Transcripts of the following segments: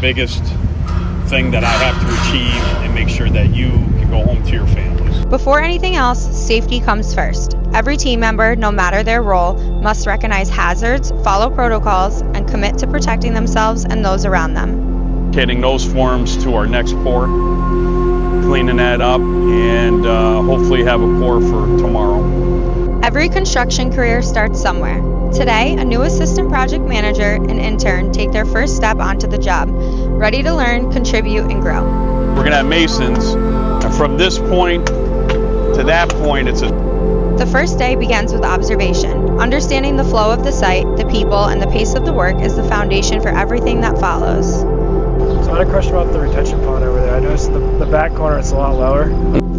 biggest thing that I have to achieve and make sure that you can go home to your families. Before anything else, safety comes first. Every team member, no matter their role, must recognize hazards, follow protocols, and commit to protecting themselves and those around them. Getting those forms to our next pour, cleaning that up, and hopefully have a pour for tomorrow. Every construction career starts somewhere. Today, a new assistant project manager and intern take their first step onto the job, ready to learn, contribute, and grow. We're gonna have masons, and from this point to that point, The first day begins with observation. Understanding the flow of the site, the people, and the pace of the work is the foundation for everything that follows. So I had a question about the retention pond over there. I noticed the back corner it's a lot lower.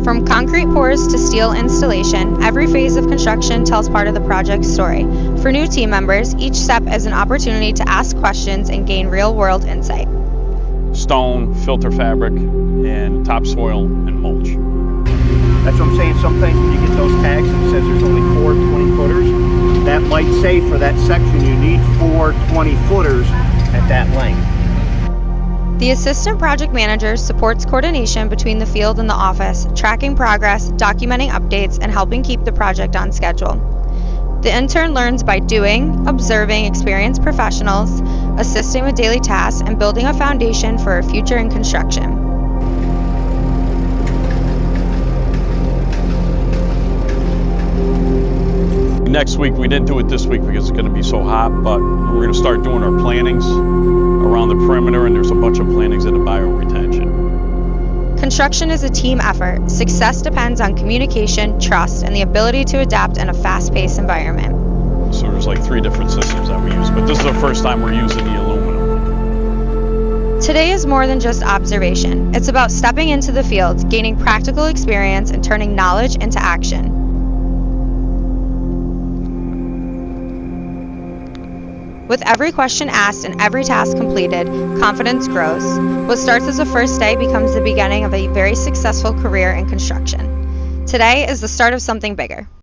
From concrete pours to steel installation, every phase of construction tells part of the project's story. For new team members, each step is an opportunity to ask questions and gain real-world insight. stone, filter fabric, and topsoil and mulch. That's what I'm saying. Sometimes when you get those tags and it says there's only 4 20-footers, that might say for that section you need 4 20-footers at that length. The assistant project manager supports coordination between the field and the office, tracking progress, documenting updates, and helping keep the project on schedule. The intern learns by doing, observing experienced professionals, assisting with daily tasks, and building a foundation for a future in construction. Next week, we didn't do it this week because it's going to be so hot, but we're going to start doing our plantings around the perimeter, and there's a bunch of plantings in the bioretention. Construction is a team effort. Success depends on communication, trust, and the ability to adapt in a fast-paced environment. So there's like 3 different systems that we use, but this is the first time we're using the aluminum. Today is more than just observation. It's about stepping into the field, gaining practical experience, and turning knowledge into action. With every question asked and every task completed, confidence grows. What starts as a first day becomes the beginning of a very successful career in construction. Today is the start of something bigger.